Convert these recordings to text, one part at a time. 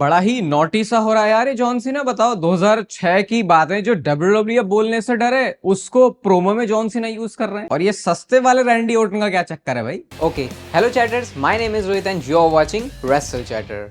बड़ा ही नॉटी सा हो रहा है यार ये जॉन सीना। बताओ 2006 की बातें जो डब्ल्यूडब्ल्यूई बोलने से डरे उसको प्रोमो में जॉन सीना यूज कर रहे हैं। और ये सस्ते वाले रैंडी ओर्टन का क्या चक्कर है भाई। Okay, hello chatters, my name is Rohit and you are watching Wrestle Chatter.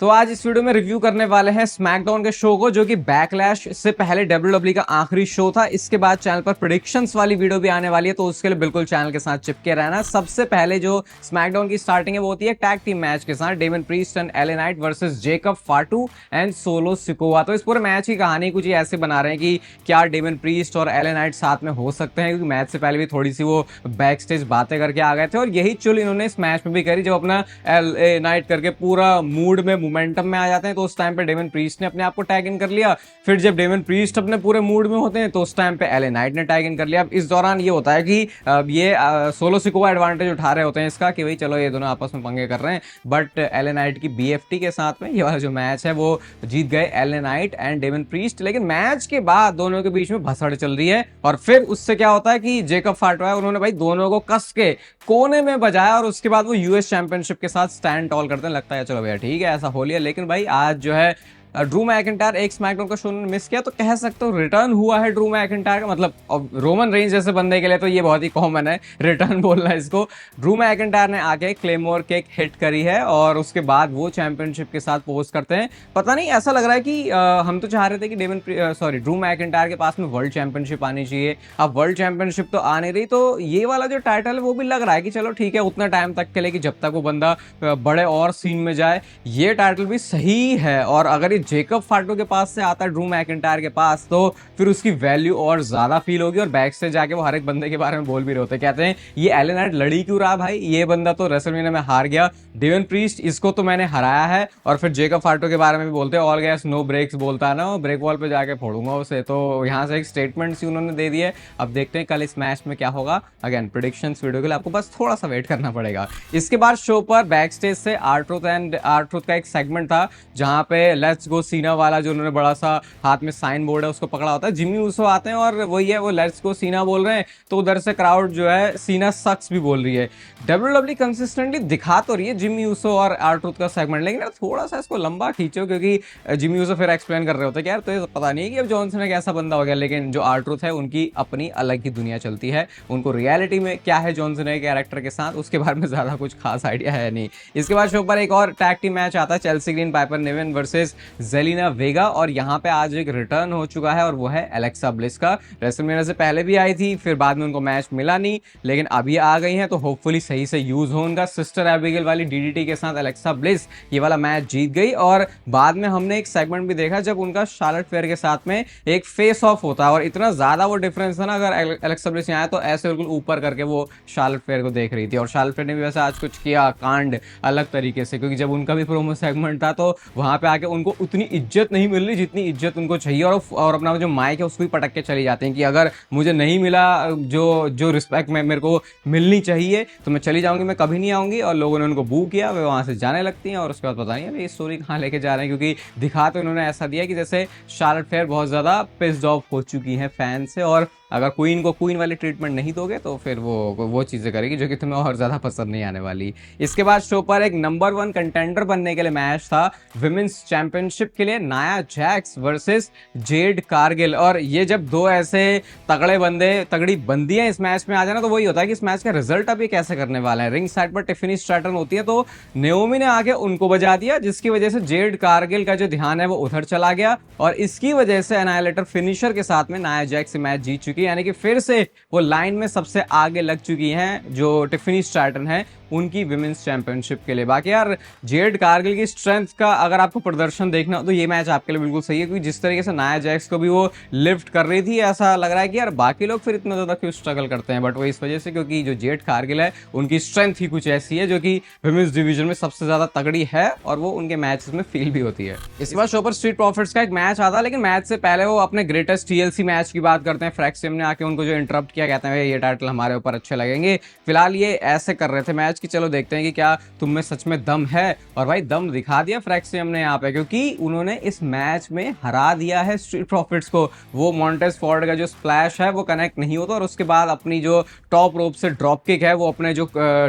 तो आज इस वीडियो में रिव्यू करने वाले हैं स्मैकडाउन के शो को, जो कि बैकलैश से पहले डब्ल्यूडब्ल्यूई का आखिरी शो था। इसके बाद चैनल पर प्रेडिक्शंस वाली वीडियो भी आने वाली है, तो उसके लिए बिल्कुल चैनल के साथ चिपके रहना। सबसे पहले जो स्मैकडाउन की स्टार्टिंग है वो होती है टैग टीम मैच के साथ, Damian Priest and LA Knight versus Jacob Fatu and Solo Sikoa. तो इस पूरे मैच की कहानी कुछ ऐसे बना रहे हैं कि क्या डेमन प्रीस्ट और एले नाइट साथ में हो सकते हैं, क्योंकि मैच से पहले भी थोड़ी सी वो बैक स्टेज बातें करके आ गए थे और यही चुल इन्होंने इस मैच में भी करी। जब अपना एले नाइट करके पूरा मूड में मोमेंटम में आ जाते हैं तो उस टाइम पे डेमन प्रीस्ट ने अपने आप को टैग इन कर लिया। फिर जब डेमन प्रीस्ट अपने पूरे मूड में होते हैं तो उस टाइम पे एले नाइट ने टैग इन कर लिया। अब इस दौरान ये होता है कि ये सोलो सिकोवा एडवांटेज उठा रहे होते हैं इसका कि भाई चलो ये दोनों आपस में पंगे कर रहे हैं, बट एले नाइट की बीएफटी के साथ में ये वाला जो मैच है वो जीत गए LA Knight and Damian Priest. लेकिन मैच के बाद दोनों के बीच में भसड़ चल रही है और फिर उससे क्या होता है कि जेकब फाटू है, उन्होंने भाई दोनों को कस के कोने में बजाया और उसके बाद वो यूएस चैंपियनशिप के साथ स्टैंड टॉल करते हैं। लगता है चलो भैया ठीक है ऐसा हो लिया। लेकिन भाई आज जो है ड्रू मैकिंटायर एक स्मैकडाउन का शो मिस किया, तो कह सकते हो रिटर्न हुआ है ड्रू मैकिंटायर का। मतलब रोमन रेंज जैसे बंदे के लिए तो ये बहुत ही कॉमन है रिटर्न बोलना इसको। ड्रू मैकिंटायर ने आके क्लेमोर केक हिट करी है और उसके बाद वो चैंपियनशिप के साथ पोस्ट करते हैं। पता नहीं ऐसा लग रहा है कि हम तो चाह रहे थे कि ड्रू मैकिंटायर के पास में वर्ल्ड चैंपियनशिप आनी चाहिए। अब वर्ल्ड चैंपियनशिप तो आ नहीं रही, तो ये वाला जो टाइटल है वो भी लग रहा है कि चलो ठीक है उतना टाइम तक के लिए कि जब तक वो बंदा बड़े और सीन में जाए, ये टाइटल भी सही है। और अगर ये जेकब फाटू के पास से आता है ड्रू मैकिंटायर के पास, तो फिर उसकी वैल्यू और ज्यादा फील होगी। और बैक से जाके वो हर एक बंदे के बारे में बोल भी रहे होते, कहते हैं ये एले नाइट लड़ी क्यों रहा भाई, ये बंदा तो रेसलमेनिया में हार गया, डेमन प्रीस्ट इसको तो मैंने हराया है। और फिर जेकब फाटू के बारे में भी बोलते हैं, ऑल गैस नो ब्रेक्स बोलता है ना, ब्रेक वॉल पे जाके फोड़ूंगा उसे। तो यहाँ से एक स्टेटमेंट सी उन्होंने दे दिए। अब देखते हैं कल इस मैच में क्या होगा। अगेन प्रेडिक्शंस वीडियो के लिए आपको बस थोड़ा सा वेट करना पड़ेगा। इसके बाद शो पर बैक स्टेज से आर-ट्रूथ का एक सेगमेंट था जहां पे लेट्स गो सीना वाला जो उन्होंने बड़ा सा हाथ में साइन बोर्ड है उसको पकड़ा होता है। जिमी ऊसो आते हैं और वही है वो लेट्स गो सीना बोल रहे हैं, तो उधर से क्राउड जो है सीना सक्स भी बोल रही है। डब्ल्यूडब्ल्यूई कंसिस्टेंटली दिखा तो रही है जिमी ऊसो और आर-ट्रूथ का सेगमेंट, लेकिन यार थोड़ा सा इसको लंबा खींचो, क्योंकि जिमी ऊसो फिर एक्सप्लेन कर रहे होते हैं कि यार तो ये पता नहीं कि अब जॉन सीना कैसा बंदा हो गया। लेकिन जो आर-ट्रूथ है उनकी अपनी अलग ही दुनिया चलती है, उनको रियलिटी में क्या है जॉन सीना के कैरेक्टर के साथ उसके बारे में ज्यादा कुछ खास आइडिया है नहीं। इसके बाद शो पर एक और टैग टीम मैच आता है, Chelsea Green Piper Niven versus Zelina Vega. और यहाँ पे आज एक रिटर्न हो चुका है और वो है एलेक्सा ब्लिस का। रेसलमेनिया से पहले भी आई थी, फिर बाद में उनको मैच मिला नहीं, लेकिन अभी आ गई हैं तो होपफुली सही से यूज हो उनका। सिस्टर एबिगेल वाली डीडीटी के साथ एलेक्सा ब्लिस ये वाला मैच जीत गई। और बाद में हमने एक सेगमेंट भी देखा जब उनका शार्लेट फेयर के साथ में एक फेस ऑफ होता है, और इतना ज्यादा वो डिफरेंस था ना, अगर एलेक्सा ब्लिस यहाँ आया तो ऐसे बिल्कुल ऊपर करके वो शार्लेट फेयर को देख रही थी। और शार्लेट फेयर ने भी वैसे आज कुछ किया कांड अलग तरीके से, क्योंकि जब उनका भी प्रोमो सेगमेंट था तो वहां पे आके उनको उतनी इज्जत नहीं मिल रही जितनी इज्जत उनको चाहिए। और अपना जो माइक है उसको भी पटक के चले जाते हैं कि अगर मुझे नहीं मिला जो रिस्पेक्ट में मेरे को मिलनी चाहिए तो मैं चली जाऊंगी, मैं कभी नहीं आऊंगी। और लोगों ने उनको बू किया, वे वहां से जाने लगती हैं। और उसके बाद पता नहीं अभी स्टोरी कहाँ लेके जा रहे हैं, क्योंकि दिखा तो इन्होंने ऐसा दिया कि जैसे शार्लेट फेयर बहुत ज्यादा पिस्ड ऑफ हो चुकी है फैन से, और अगर क्वीन को क्वीन वाली ट्रीटमेंट नहीं दोगे तो फिर वो चीजें करेगी जो कि तुम्हें और ज्यादा पसंद नहीं आने वाली। इसके बाद शो पर एक नंबर 1 कंटेंडर बनने के लिए मैच था विमेंस चैंपियनशिप के लिए, Nia Jax versus Jade Cargill. और ये जब दो ऐसे तगड़े बंदे तगड़ी बंदियां इस मैच में आ जाना तो वही होता है कि इस मैच का रिजल्ट अभी कैसे करने वाला है। रिंग साइड पर टिफिनी स्ट्रैटन होती है तो नेओमी ने आके उनको बजा दिया, जिसकी वजह से जेड कारगिल का जो ध्यान है वो उधर चला गया। और इसकी वजह से एनाइलेटर फिनिशर के साथ में नाया जैक्स मैच जीत चुकी है, यानी कि फिर से वो लाइन में सबसे आगे लग चुकी हैं जो टिफिनी स्ट्रैटन है उनकी विमेंस चैंपियनशिप के लिए। बाकी यार जेड कारगिल की स्ट्रेंथ का अगर आपको प्रदर्शन देखना हो तो ये मैच आपके लिए बिल्कुल सही है, क्योंकि जिस तरीके से नाया जैक्स को भी वो लिफ्ट कर रही थी, ऐसा लग रहा है कि यार बाकी लोग फिर इतना ज्यादा क्यों स्ट्रगल करते हैं, बट वो इस वजह से क्योंकि जो जेड कारगिल है उनकी स्ट्रेंथ ही कुछ ऐसी है जो कि विमेंस डिवीजन में सबसे ज्यादा तगड़ी है और वो उनके मैचेस में फील भी होती है। इस बार शो पर स्ट्रीट प्रॉफिट्स का एक मैच आता है, लेकिन मैच से पहले वो अपने ग्रेटेस्ट टीएलसी मैच की बात करते हैं फ्रैक्स फ्रैक्सियम ने आके उनको जो इंटरप्ट किया, कहते हैं ये टाइटल हमारे ऊपर अच्छे लगेंगे। फिलहाल ये ऐसे कर रहे थे मैच की चलो देखते हैं कि क्या तुम में सच में दम है। और भाई दम दिखा दिया फ्रैक्सियम ने यहाँ पे, क्योंकि उन्होंने इस मैच में हरा दिया है स्ट्रीट प्रॉफिट्स को। वो मॉन्टेज फॉर्ड का जो स्प्लैश है वो कनेक्ट नहीं होता और उसके बाद अपनी जो टॉप रोप से ड्रॉप किक है वो अपने जो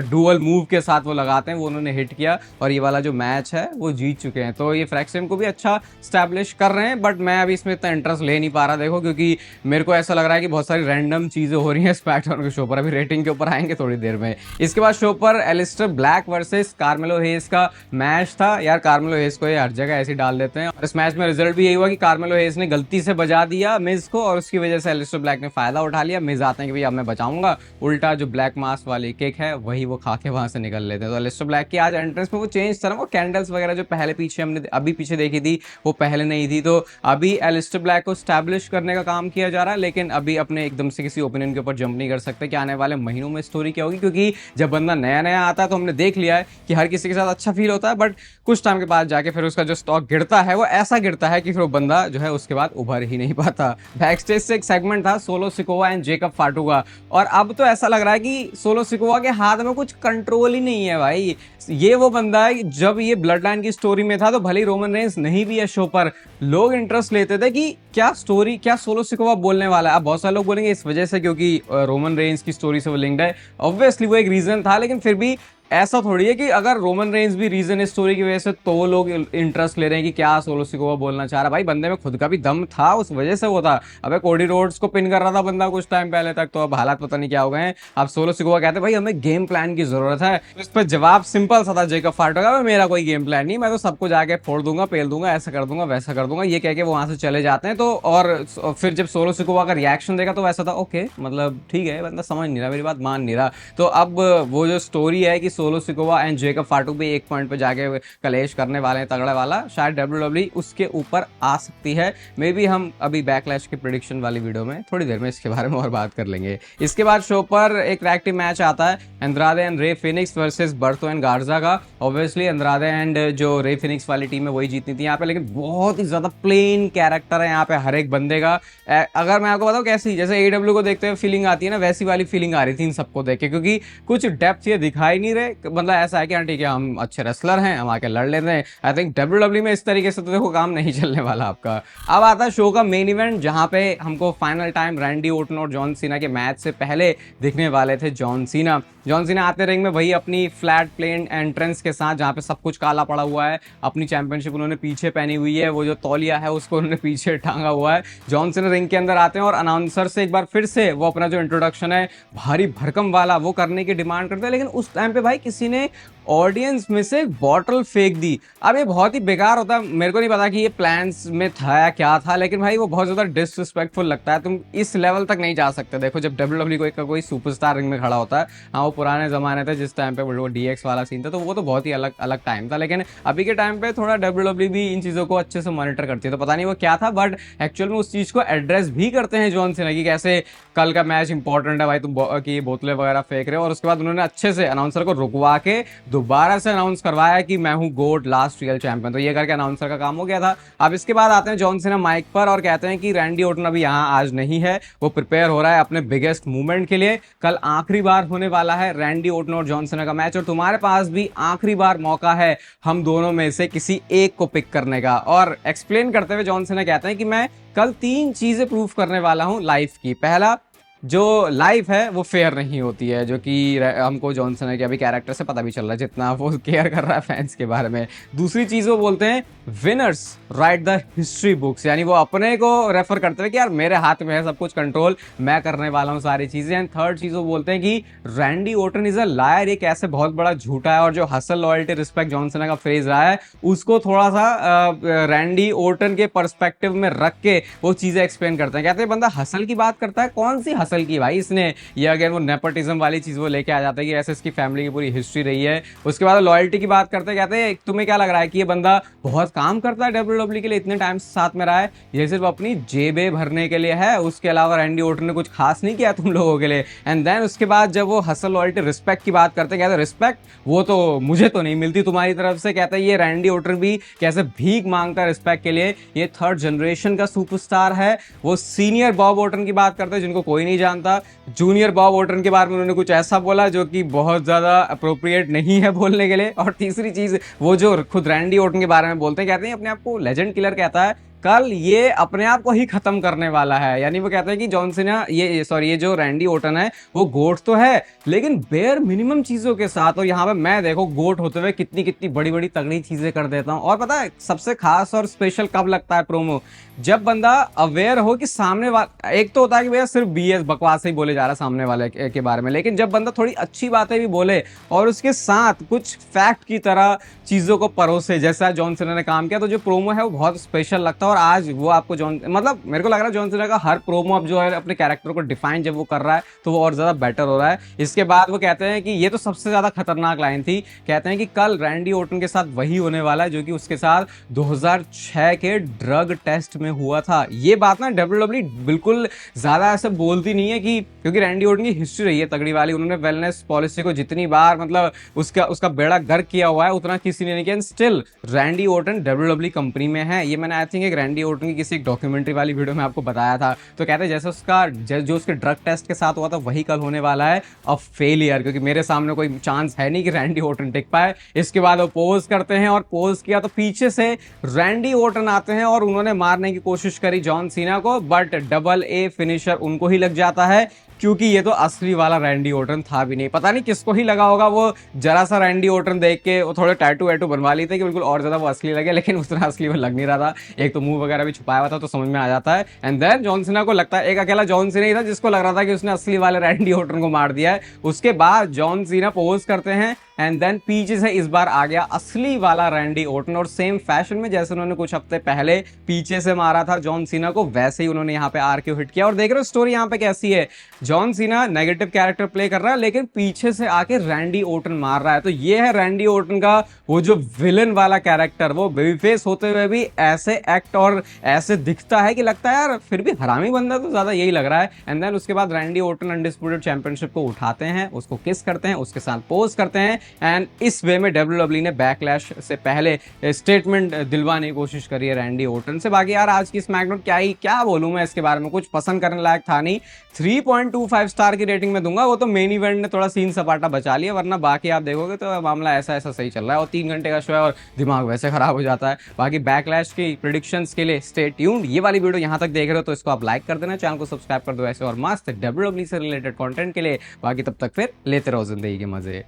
डुअल मूव के साथ वो लगाते हैं, वो उन्होंने हिट किया और ये वाला जो मैच है वो जीत चुके हैं। तो ये फ्रैक्सियम को भी अच्छा स्टैब्लिश कर रहे हैं, बट मैं अभी इसमें इतना इंटरेस्ट ले नहीं पा रहा देखो, क्योंकि मेरे को ऐसा लग रहा है कि बहुत सारी रैंडम चीजें हो रही हैं स्मैकडाउन के शो पर। अभी रेटिंग के ऊपर आएंगे थोड़ी देर में। इसके बाद शो पर एलिस्टर ब्लैक वर्सेस कार्मेलो हेस का मैच था। यार कार्मेलो हेस को ये हर जगह ऐसे डाल देते हैं और इस मैच में रिजल्ट भी यही हुआ कि कार्मेलो हेस ने गलती से बजा दिया मिज को और उसकी वजह से एलिस्टर ब्लैक ने फायदा उठा लिया। मिज आते हैं कि भाई अब मैं बचाऊंगा, उल्टा जो ब्लैक मास्क वाली किक है वही वो खा के वहां से निकल लेते हैं। तो एलिस्टर ब्लैक की आज एंट्रेंस में वो चेंज था ना, वो कैंडल्स वगैरह जो पहले पीछे हमने अभी पीछे देखी थी वो पहले नहीं थी। तो अभी एलिस्टर ब्लैक को स्टैब्लिश करने का काम किया जा रहा है, लेकिन अभी अपने एकदम से किसी ओपिनियन के ऊपर जंप नहीं कर सकते कि आने वाले महीनों में स्टोरी क्या होगी, क्योंकि जब बंदा नया नया आता है तो हमने देख लिया है कि हर किसी के साथ अच्छा फील होता है, बट कुछ टाइम के बाद जाके फिर उसका जो स्टॉक गिरता है वो ऐसा गिरता है कि फिर वो बंदा जो है उसके बाद उभर ही नहीं पाता। बैक स्टेज से एक सेगमेंट था सोलो सिकोवा एंड जेकब फाटू का, और अब तो ऐसा लग रहा है कि सोलो सिकोवा के हाथ में कुछ कंट्रोल ही नहीं है भाई। ये वो बंदा है, जब ये ब्लड लाइन की स्टोरी में था तो भले ही रोमन रेंस नहीं भी है शो पर, लोग इंटरेस्ट लेते थे कि क्या स्टोरी, क्या सोलो सिकोवा बोलने वाला है। अब बहुत सारे लोग बोलेंगे इस वजह से क्योंकि रोमन रेंस की स्टोरी से वो लिंक्ड है, ऑब्वियसली वो एक रीजन था, लेकिन फिर भी ऐसा थोड़ी है कि अगर रोमन रेंस भी रीजन है स्टोरी की वजह से तो वो लोग इंटरेस्ट ले रहे हैं कि क्या सोलो सिकोवा बोलना चाह रहा है। भाई बंदे में खुद का भी दम था, उस वजह से वो था। अबे कोडी रोड्स को पिन कर रहा था बंदा कुछ टाइम पहले तक, तो अब हालात पता नहीं क्या हो गए हैं। अब सोलो सिकोवा कहते हैं भाई हमें गेम प्लान की जरूरत है। तो इस पर जवाब सिंपल सा था जेकब फाटो का, मेरा कोई गेम प्लान नहीं, मैं तो सबको जाके फोड़ दूंगा, पेल दूंगा, ऐसा कर दूंगा वैसा कर दूंगा, ये कह के वो वहां से चले जाते हैं। तो और फिर जब सोलो सिकोवा का रिएक्शन देखा तो वैसा था ओके, मतलब ठीक है, बंदा समझ नहीं रहा, मेरी बात मान नहीं रहा। तो अब वो जो स्टोरी है कि सोलो सिकोवा एंड जेकब फाटू भी एक पॉइंट पे जाके कलेश करने वाले हैं तगड़ा वाला, शायद डब्ल्यूडब्ल्यूई उसके ऊपर आ सकती है। मे बी हम अभी बैकलैश की प्रेडिक्शन वाली वीडियो में थोड़ी देर में इसके बारे में और बात कर लेंगे। इसके बाद शो पर एक टैग टीम मैच आता है, Andrade and Rey Fenix versus Berto and Garza का। ऑब्वियसली अंद्रादे एंड जो रे फिनिक्स वाली टीम है वही जीतनी थी यहाँ पे, लेकिन बहुत ही ज्यादा प्लेन कैरेक्टर है यहाँ पे हर एक बंदे का। अगर मैं आपको बताऊं कैसी, जैसे एडब्ल्यू को देखते हुए फीलिंग आती है ना, वैसी वाली फीलिंग आ रही थी इन सबको देख के, क्योंकि कुछ डेप्थ ये दिखाई नहीं रहे। मतलब ऐसा है कि हाँ ठीक है हम अच्छे रेसलर हैं, हम आके लड़ लेते हैं। आई थिंक डब्ल्यूडब्ल्यूई में इस तरीके से तो देखो काम नहीं चलने वाला आपका। अब आता है शो का मेन इवेंट, जहां पे हमको फाइनल टाइम रैंडी ओर्टन और जॉन सीना के मैच से पहले दिखने वाले थे जॉन सीना। जॉन सीना आते रिंग में वही अपनी फ्लैट प्लेन एंट्रेंस के साथ, जहां पे सब कुछ काला पड़ा हुआ है, अपनी चैंपियनशिप उन्होंने पीछे पहनी हुई है, वो जो तौलिया है उसको उन्होंने पीछे टांगा हुआ है। जॉन सीना रिंग के अंदर आते हैं और अनाउंसर से एक बार फिर से वो अपना जो इंट्रोडक्शन है भारी भरकम वाला वो करने की डिमांड करते हैं, लेकिन उस टाइम पे भाई किसी ने ऑडियंस में से बॉटल फेंक दी। अब ये बहुत ही बेकार होता है, मेरे को नहीं पता कि ये प्लान्स में था या क्या था, लेकिन भाई वो बहुत ज्यादा डिसरिस्पेक्टफुल लगता है। तुम इस लेवल तक नहीं जा सकते। देखो जब डब्ल्यूडब्ल्यूई कोई सुपरस्टार रिंग में खड़ा होता है, हाँ वो पुराने जमाने थे जिस टाइम पे वो डीएक्स वाला सीन था, तो वो तो बहुत ही अलग अलग टाइम था, लेकिन अभी के टाइम पे थोड़ा डब्ल्यूडब्ल्यूई भी इन चीजों को अच्छे से मॉनिटर करती है। तो पता नहीं वो क्या था, बट एक्चुअल में उस चीज को एड्रेस भी करते हैं जॉन सीना की कैसे कल का मैच इंपॉर्टेंट है भाई, तुम की बोतलें वगैरह फेंक रहे हो। और उसके बाद उन्होंने अच्छे से अनाउंसर को रुकवा के दोबारा से अनाउंस करवाया कि मैं हूं गोट लास्ट रियल चैंपियन। तो ये करके अनाउंसर का काम हो गया था। अब इसके बाद आते हैं जॉन सीना माइक पर और कहते हैं कि रैंडी ओर्टन अभी यहाँ आज नहीं है, वो प्रिपेयर हो रहा है अपने बिगेस्ट मूवमेंट के लिए। कल आखिरी बार होने वाला है रैंडी ओर्टन और जॉन सीना का मैच, और तुम्हारे पास भी आखिरी बार मौका है हम दोनों में से किसी एक को पिक करने का। और एक्सप्लेन करते हुए जॉन सीना कहते हैं कि मैं कल 3 चीजें प्रूव करने वाला हूं लाइफ की। पहला, जो लाइफ है वो फेयर नहीं होती है, जो कि हमको जॉन सीना के अभी कैरेक्टर से पता भी चल रहा है जितना वो केयर कर रहा है फैंस के बारे में। दूसरी चीज वो बोलते हैं winners right the history books, यानी वो अपने को रेफर करते हुए कि यार मेरे हाथ में है सब कुछ कंट्रोल, मैं करने वाला हूँ सारी चीजें। एंड थर्ड चीज वो बोलते हैं कि Randy Orton is a liar, एक ऐसे बहुत बड़ा झूठा है, और जो hustle loyalty respect John Cena का फ्रेज रहा है उसको थोड़ा सा रैंडी ओर्टन के पर्सपेक्टिव में रख के वो चीजें एक्सप्लेन करते हैं। कहते हैं बंदा हसल की बात करता है, कौन सी हासिल की भाई इसने। ये अगर वो नेपोटिज्म वाली चीज वो लेके आ जाता है कि ऐसे इसकी फैमिली की पूरी हिस्ट्री रही है। उसके बाद लॉयल्टी की बात करते कहते हैं तुम्हें क्या लग रहा है कि ये बंदा बहुत काम करता है डब्ल्यूडब्ल्यू के लिए, इतने टाइम से साथ में रहा है, ये सिर्फ अपनी जेबें भरने के लिए है, उसके अलावा रैंडी ऑर्टन ने कुछ खास नहीं किया तुम लोगों के लिए। एंड देन उसके बाद जब वो हसल लॉयल्टी रिस्पेक्ट की बात करते कहते रिस्पेक्ट वो तो मुझे तो नहीं मिलती तुम्हारी तरफ से। कहते हैं ये रैंडी ऑर्टन भी कैसे भीख मांगता है रिस्पेक्ट के लिए, ये थर्ड जनरेशन का सुपरस्टार है। वो सीनियर बॉब ऑर्टन की बात करते हैं जिनको कोई नहीं जानता। जूनियर बॉब ऑर्टन के बारे में उन्होंने कुछ ऐसा बोला जो कि बहुत ज्यादा अप्रोप्रिएट नहीं है बोलने के लिए। और तीसरी चीज वो जो खुद रैंडी ऑर्टन के बारे में बोलते हैं, कहते हैं अपने आप को लेजेंड किलर कहता है, कल ये अपने आप को ही खत्म करने वाला है। यानी वो कहते हैं कि जॉन सीना ये जो रैंडी ऑर्टन है वो गोट तो है लेकिन बेयर मिनिमम चीजों के साथ। और यहाँ पे मैं देखो गोट होते हुए कितनी कितनी बड़ी बड़ी तगड़ी चीजें कर देता हूँ। और पता है सबसे खास और स्पेशल कब लगता है प्रोमो, जब बंदा अवेयर हो कि सामने वाला, एक तो होता है कि भैया सिर्फ बीएस बकवास ही बोले जा रहा है सामने वाले के बारे में, लेकिन जब बंदा थोड़ी अच्छी बातें भी बोले और उसके साथ कुछ फैक्ट की तरह चीजों को परोसे, जैसा जॉन सीना ने काम किया, तो जो प्रोमो है वो बहुत स्पेशल लगता है। और आज वो आपको मतलब मेरे को लग रहा है जॉन सीना का हर प्रोमो अब जो है अपने कैरेक्टर को डिफाइन जब वो कर रहा है तो वो और ज्यादा बेटर हो रहा है। इसके बाद वो कहते हैं कि ये तो सबसे ज्यादा खतरनाक लाइन थी, कहते हैं कि कल रैंडी ऑर्टन के साथ वही होने वाला है जो कि उसके साथ 2006 के ड्रग टेस्ट में हुआ था। ये बात ना डब्ल्यूडब्ल्यू बिल्कुल ज्यादा ऐसे बोलती नहीं है कि, क्योंकि रैंडी ऑर्टन की हिस्ट्री रही है तगड़ी वाली, उन्होंने वेलनेस पॉलिसी को जितनी बार मतलब उसका बेड़ा गर्क किया हुआ है उतना किसी ने नहीं किया। Still Randy Orton WWE company में है। ये मैंने आई थिंक एक रैंडी ऑर्टन की किसी डॉक्यूमेंट्री वाली वीडियो में आपको बताया था। तो कहते हैं जैसे उसका जो उसके ड्रग टेस्ट के साथ हुआ था वही कल होने वाला है अब फेलियर, क्योंकि मेरे सामने कोई चांस है नहीं कि रैंडी ऑर्टन टिक पाए। इसके बाद वो पोज करते हैं और पोज किया तो पीछे से रैंडी ऑर्टन आते हैं और उन्होंने मारने की कोशिश करी जॉन सीना को, बट डबल ए फिनिशर उनको ही लग जाता है, क्योंकि ये तो असली वाला रैंडी ऑर्टन था भी नहीं। पता नहीं किसको ही लगा होगा, वो जरा सा रैंडी ऑर्टन देख के वो थोड़े टैटू वैटू बनवा लिए थे कि बिल्कुल और ज्यादा वो असली लगे, लेकिन उतना असली वो लग नहीं रहा था। एक तो मुंह वगैरह भी छुपाया हुआ था तो समझ में आ जाता है। एंड देन जॉन सीना को लगता है, एक अकेला जॉन सीना ही था जिसको लग रहा था कि उसने असली वाले रैंडी ऑर्टन को मार दिया है। उसके बाद जॉन सीना पोज करते हैं एंड देन पीछे से इस बार आ गया असली वाला रैंडी ऑर्टन, और सेम फैशन में जैसे उन्होंने कुछ हफ्ते पहले पीछे से मारा था जॉन सीना को, वैसे ही उन्होंने यहाँ पे आरके हिट किया। और देख रहे हो स्टोरी यहाँ पे कैसी है, John Cena negative character play कर रहा है लेकिन पीछे से आके रैंडी ऑर्टन मार रहा है। तो ये है रैंडी ऑर्टन का वो जो विलन वाला कैरेक्टर, वो बेबी फेस होते हुए भी ऐसे एक्ट और ऐसे दिखता है कि लगता है यार फिर भी हरामी बंदा, तो ज्यादा यही लग रहा है। एंड देन उसके बाद रैंडी ऑर्टन अनडिस्प्यूटेड चैंपियनशिप को उठाते हैं, उसको किस करते हैं, उसके साथ पोज करते हैं। एंड इस वे में डब्ल्यूडब्ल्यू ने बैकलैश से पहले स्टेटमेंट दिलवाने की कोशिश करी है रैंडी ऑर्टन से। बाकी यार आज की स्मैकडाउन क्या बोलूं मैं इसके बारे में, कुछ पसंद करने लायक था नहीं। 3.25 स्टार की रेटिंग में दूंगा। वो तो मेन इवेंट ने थोड़ा सीन सपाटा बचा लिया, वरना बाकी आप देखोगे तो मामला ऐसा सही चल रहा है। और 3 घंटे का शो है और दिमाग वैसे खराब हो जाता है। बाकी बैकलैश की प्रेडिक्शंस के लिए स्टे ट्यून्ड। ये वाली वीडियो यहाँ तक देख रहे हो तो इसको आप लाइक कर देना, चैनल को सब्सक्राइब कर दो ऐसे और मस्त डब्ल्यूडब्ल्यू से रिलेटेड कंटेंट के लिए। बाकी तब तक फिर लेते रहो जिंदगी के मजे।